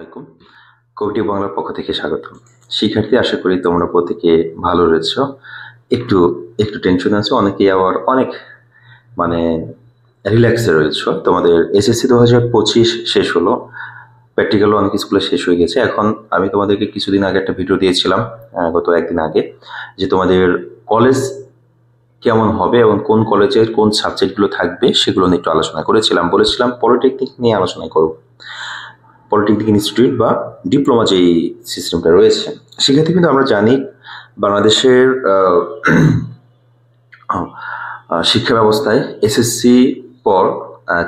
আলাইকুম। কৌটি বাংলার পক্ষ থেকে স্বাগতম। শিক্ষার্থী, আশা করি তোমরা প্রত্যেকে ভালো রয়েছো। একটু একটু টেনশন আছে, অনেকেই আবার অনেক মানে রিল্যাক্সে রয়েছো। তোমাদের এসএসসি 2025 শেষ হলো, প্র্যাকটিক্যালও অনেক স্কুলে শেষ হয়ে গেছে। এখন আমি তোমাদেরকে কিছুদিন আগে একটা ভিডিও দিয়েছিলাম, গত একদিন আগে, যে তোমাদের কলেজ কেমন হবে এবং কোন কলেজের কোন সাবজেক্টগুলো থাকবে সেগুলো নিয়ে একটু আলোচনা করেছিলাম। বলেছিলাম পলিটেকনিক নিয়ে আলোচনা করব, পলিটেকনিক ইনস্টিটিউট বা ডিপ্লোমা যেই সিস্টেমটা রয়েছে। সেক্ষেত্রে কিন্তু আমরা জানি বাংলাদেশের শিক্ষা ব্যবস্থায় এসএসসি পর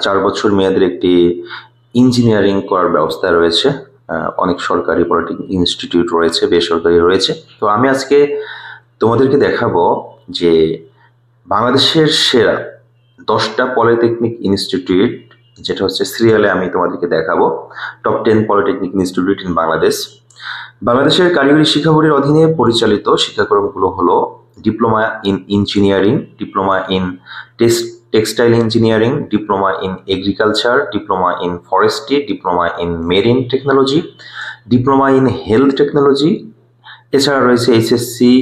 4 বছর মেয়াদের একটি ইঞ্জিনিয়ারিং করার ব্যবস্থা রয়েছে। অনেক সরকারি পলিটেকনিক ইনস্টিটিউট রয়েছে, বেসরকারি রয়েছে। তো আমি আজকে তোমাদেরকে দেখাবো যে বাংলাদেশের সেরা 10টা পলিটেকনিক ইনস্টিটিউট, যেটা হচ্ছে সিরিয়ালে আমি তোমাদেরকে দেখাবো top 10 polytechnic institute in Bangladesh. বাংলাদেশের কারিগরি শিক্ষা বোর্ডের অধীনে পরিচালিত শিক্ষাক্রমগুলো হলো diploma in engineering, diploma in textile engineering, diploma in agriculture, diploma in forestry, diploma in marine technology, diploma in health technology. এছাড়া রয়েছে এইচএসসি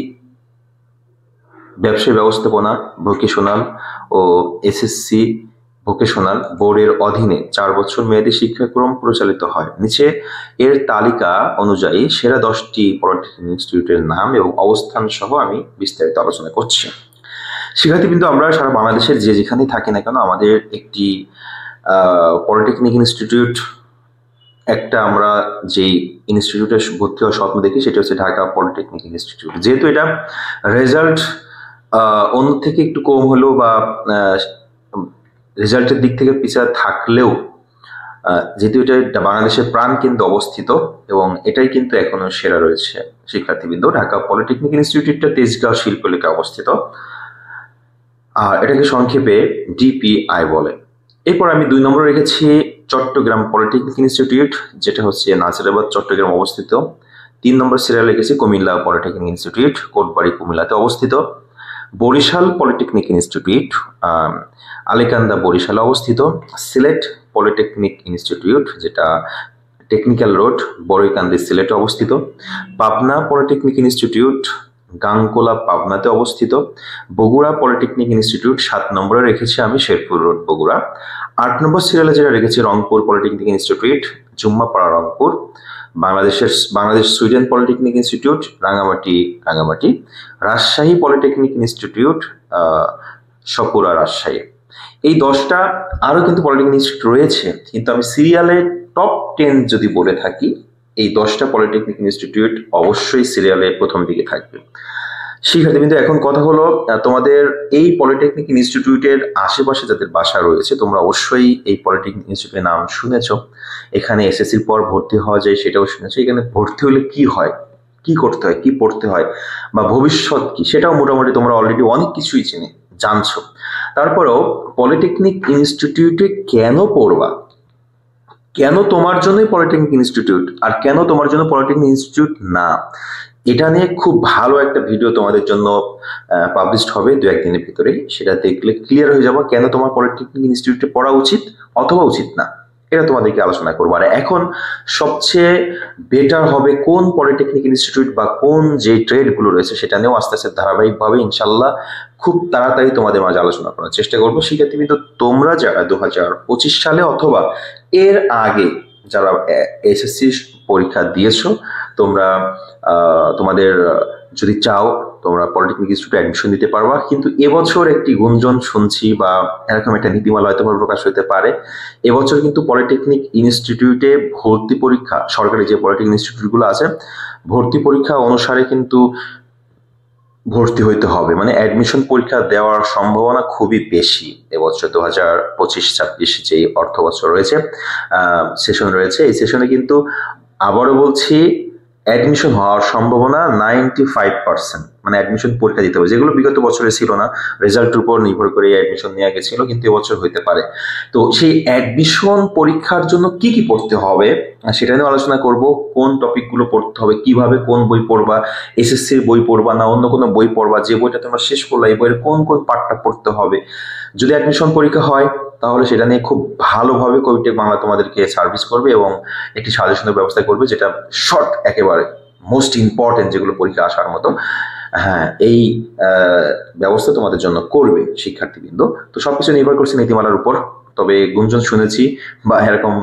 ব্যবসায় ব্যবস্থাপনা ভোকেশনাল ও এসএসসি ভোকেশনাল বোর্ডের অধীনে 4 বছর মেয়াদী শিক্ষাক্রম পরিচালিত হয়। নিচে এর তালিকা অনুযায়ী সেরা 10টি পলিটেকনিক ইনস্টিটিউটের নাম এবং অবস্থান সহ আমি বিস্তারিত আলোচনা করছি। শিক্ষার্থী, কিন্তু আমরা সারা বাংলাদেশের যে যেখানেই থাকি না কেন, আমাদের একটি পলিটেকনিক ইনস্টিটিউট, একটা আমরা যেই ইনস্টিটিউটে ভর্তি হওয়ার স্বপ্ন দেখি সেটা হচ্ছে ঢাকা পলিটেকনিক ইনস্টিটিউট। যেহেতু এটা রেজাল্ট অন্য থেকে একটু কম হলেও বা রেজাল্টের দিক থেকে পিছিয়ে থাকলেও, যেহেতু এটা বাংলাদেশের প্রাণকেন্দ্রে অবস্থিত এবং এটাই কিন্তু এখনো সেরা রয়েছে শিক্ষার্থীবৃন্দ। ঢাকা পলিটেকনিক ইনস্টিটিউটটা তেজগাঁও শিল্পলেখে অবস্থিত, আর এটাকে সংক্ষেপে ডিপিআই বলে। এরপর আমি 2 নম্বরে রেখেছি চট্টগ্রাম পলিটেকনিক ইনস্টিটিউট, যেটা হচ্ছে নাজিরাবাদ চট্টগ্রাম অবস্থিত। 3 নম্বর সিরিয়াল রেখেছি কুমিল্লা পলিটেকনিক ইনস্টিটিউট, কোটবাড়ি কুমিল্লাতে অবস্থিত। বরিশাল পলিটেকনিক ইনস্টিটিউট আলেকান্দা বরিশালে অবস্থিত। সিলেট পলিটেকনিক ইনস্টিটিউট, যেটা টেকনিক্যাল রোড বড়ইকান্দি সিলেটে অবস্থিত। পাবনা পলিটেকনিক ইনস্টিটিউট গাংকোলা পাবনাতে অবস্থিত। বগুড়া পলিটেকনিক ইনস্টিটিউট 7 নম্বরে রেখেছি আমি, শেরপুর রোড বগুড়া। 8 নম্বর সিরিয়ালে যেটা রেখেছি Rangpur polytechnic institute, Jummapara Rangpur. Bangladesh Sweden polytechnic institute Rangamati. Rajshahi polytechnic institute Sapura Rajshahi. এই 10টা আরো কিন্তু পলিটেকনিক ইনস্টিটিউট রয়েছে, কিন্তু আমি সিরিয়ালে টপ 10 যদি বলে থাকি, এই 10টা পলিটেকনিক ইনস্টিটিউট অবশ্যই সিরিয়ালে প্রথম দিকে থাকবে। শিক্ষার্থী, কিন্তু এখন কথা হলো, তোমাদের এই পলিটেকনিক ইনস্টিটিউটের আশেপাশে যাদের বাসা রয়েছে, তোমরা অবশ্যই এই পলিটেকনিক ইনস্টিটিউটের নাম শুনেছো। এখানে এসএসসির পর ভর্তি হওয়া যায় সেটাও শুনেছো। এখানে ভর্তি হলে কি হয়, কি করতে হয়, কি পড়তে হয় বা ভবিষ্যৎ কি, সেটাও মোটামুটি তোমরা অলরেডি অনেক কিছুই জানছো। তারপরেও পলিটেকনিক ইনস্টিটিউটে কেন পড়বা, কেন তোমার জন্যই পলিটেকনিক ইনস্টিটিউট আর কেন তোমার জন্য পলিটেকনিক ইনস্টিটিউট না, এটা নিয়ে খুব ভালো একটা ভিডিও তোমাদের জন্য পাবলিশড হবে 2-1 দিনের ভিতরেই। সেটা দেখলে ক্লিয়ার হয়ে যাবে কেন তোমার পলিটেকনিক ইনস্টিটিউটে পড়া উচিত অথবা উচিত না, এটা তোমাদেরকে আলোচনা করবো। আর এখন সবচেয়ে বেটার হবে কোন পলিটেকনিক ইনস্টিটিউট বা কোন যে ট্রেডগুলো রয়েছে সেটা নিয়েও আস্তে আস্তে ধারাবাহিকভাবে ইনশাল্লাহ খুব তাড়াতাড়ি তোমাদের মাঝে আলোচনা করার চেষ্টা করবো। শিক্ষার্থী, কিন্তু তোমরা যারা 2025 সালে অথবা এর আগে যারা এসএসসি পরীক্ষা দিয়েছো, তোমরা তোমাদের যদি চাও তোমরা পলিটেকনিক ইনস্টিটিউটে অ্যাডমিশন দিতে পারবা। কিন্তু এবছর একটি গুঞ্জন শুনছি বা এরকম একটা নীতিমালা হয়তো প্রকাশ হতে পারে, এবছর কিন্তু পলিটেকনিক ইনস্টিটিউটে ভর্তি পরীক্ষা, সরকারি যে পলিটেকনিক ইনস্টিটিউটগুলো আছে, ভর্তি পরীক্ষা অনুসারে কিন্তু ভর্তি হইতে হবে। মানে অ্যাডমিশন পরীক্ষা দেওয়ার সম্ভাবনা খুবই বেশি এবছর 2025-26 যে অর্থ বছর রয়েছে, সেশন রয়েছে। এই সেশনে কিন্তু আবারও বলছি অ্যাডমিশন হওয়ার সম্ভাবনা 95%। মানে অ্যাডমিশন পরীক্ষা দিতে হবে, যেগুলো বিগত বছরে ছিল না, রেজাল্টের উপর নির্ভর করে অ্যাডমিশন নেওয়া গেছিল, কিন্তু এবছর হইতে পারে। তো সেই অ্যাডমিশন পরীক্ষার জন্য কি কি পড়তে হবে সেটা নিয়ে আলোচনা করব। কোন টপিকগুলো পড়তে হবে, কিভাবে, কোন বই পড়বা, এসএসসির বই পড়বা না অন্য কোনো বই পড়বা, যে বইটা তোমরা শেষ করলা এই বইয়ের কোন কোন পার্টটা পড়তে হবে। যদি অ্যাডমিশন পরীক্ষা হয় তাহলে সেটা নিয়ে খুব ভালোভাবে কোভিটেক বাংলা তোমাদেরকে সার্ভিস করবে এবং একটি সাজেশনের ব্যবস্থা করবে, যেটা শর্ট, একেবারে মোস্ট ইম্পর্টেন্ট যেগুলো পরীক্ষা আসার মতো, হ্যাঁ এই ব্যবস্থা তোমাদের জন্য করবে শিক্ষার্থীবৃন্দ। তো সবকিছু নির্ভর করছে নীতিমালার উপর। তবে গুঞ্জন শুনেছি বা এরকম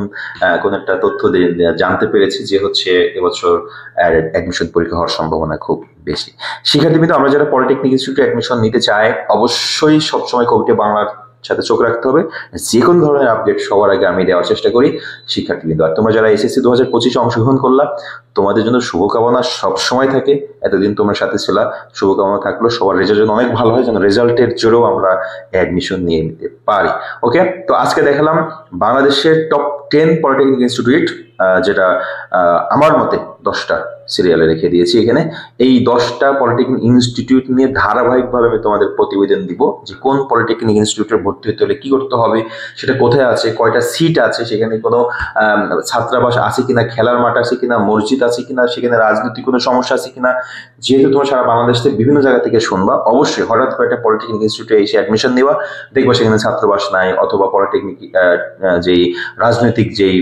কোন একটা তথ্য জানতে পেরেছি যে হচ্ছে এবছর অ্যাডমিশন পরীক্ষা হওয়ার সম্ভাবনা খুব বেশি। শিক্ষার্থীবৃন্দ, আমরা যারা পলিটেকনিক ইনস্টিটিউটে অ্যাডমিশন নিতে চাই অবশ্যই সবসময় কোভিটেক বাংলার সাথে চোখ রাখতে হবে। যে কোনো ধরনের আপডেট সবার আগে আমি দেওয়ার চেষ্টা করি শিক্ষার্থীবৃন্দ। আর তোমরা যারা এসএসসি 2025 অংশগ্রহণ করলা, তোমাদের জন্য শুভকামনা সব সময় থাকে। এতদিন তোমার সাথে ছিল, শুভকামনা থাকলো সবার রেজাল্ট যেন অনেক ভালো হয়, যেন রেজাল্টের জোরেও আমরা অ্যাডমিশন নিয়ে নিতে পারি। ওকে, তো আজকে দেখালাম বাংলাদেশের টপ 10 পলিটেকনিক ইনস্টিটিউট, যেটা আমার মতে 10টা সিরিয়ালে রেখে দিয়েছি এখানে। এই 10টা পলিটেকনিক ইনস্টিটিউট নিয়ে ধারাবাহিকভাবে আমি তোমাদের প্রতিবেদন দিব, যে কোন পলিটেকনিক ইনস্টিটিউটে ভর্তি হতে হলে কি করতে হবে, সেটা কোথায় আছে, কয়টা সিট আছে, সেখানে কোনো ছাত্রাবাস আছে কিনা, খেলার মাঠ আছে কিনা, মসজিদ আছে কিনা, সেখানে রাজনৈতিক কোনো সমস্যা আছে কিনা। যেহেতু তোমার সারা বাংলাদেশ থেকে বিভিন্ন জায়গা থেকে শুনবা, অবশ্যই হঠাৎ করে একটা পলিটেকনিক ইনস্টিটিউটে এসে অ্যাডমিশন নেওয়া, দেখবা সেখানে ছাত্রাবাস নাই, অথবা পলিটেকনিক যেই রাজনৈতিক যেই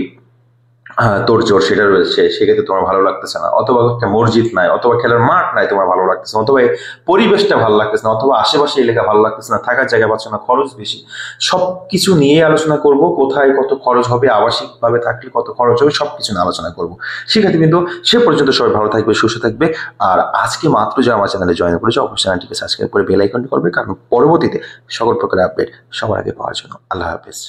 তোড়জোড় সেটা রয়েছে সেক্ষেত্রে তোমার ভালো লাগতেছে না, অথবা একটা মসজিদ নাই, অথবা খেলার মাঠ নাই তোমার ভালো লাগতেছে না, অথবা পরিবেশটা ভালো লাগতেছে না, অথবা আশেপাশে এলাকা ভালো লাগতেছে না, থাকার জায়গা পাচ্ছ না, খরচ বেশি। সবকিছু নিয়ে আলোচনা করব, কোথায় কত খরচ হবে, আবাসিক ভাবে থাকলে কত খরচ হবে, সবকিছু নিয়ে আলোচনা করব শিক্ষার্থী। কিন্তু সে পর্যন্ত সবাই ভালো থাকবে, সুস্থ থাকবে। আর আজকে মাত্র যারা আমার চ্যানেলে জয়েন করেছে অবশ্যই চ্যানেলটিকে সাবস্ক্রাইব করে বেল আইকনটি করবে, কারণ পরবর্তীতে সকল প্রকার আপডেট সবার আগে পাওয়ার জন্য। আল্লাহ হাফেজ।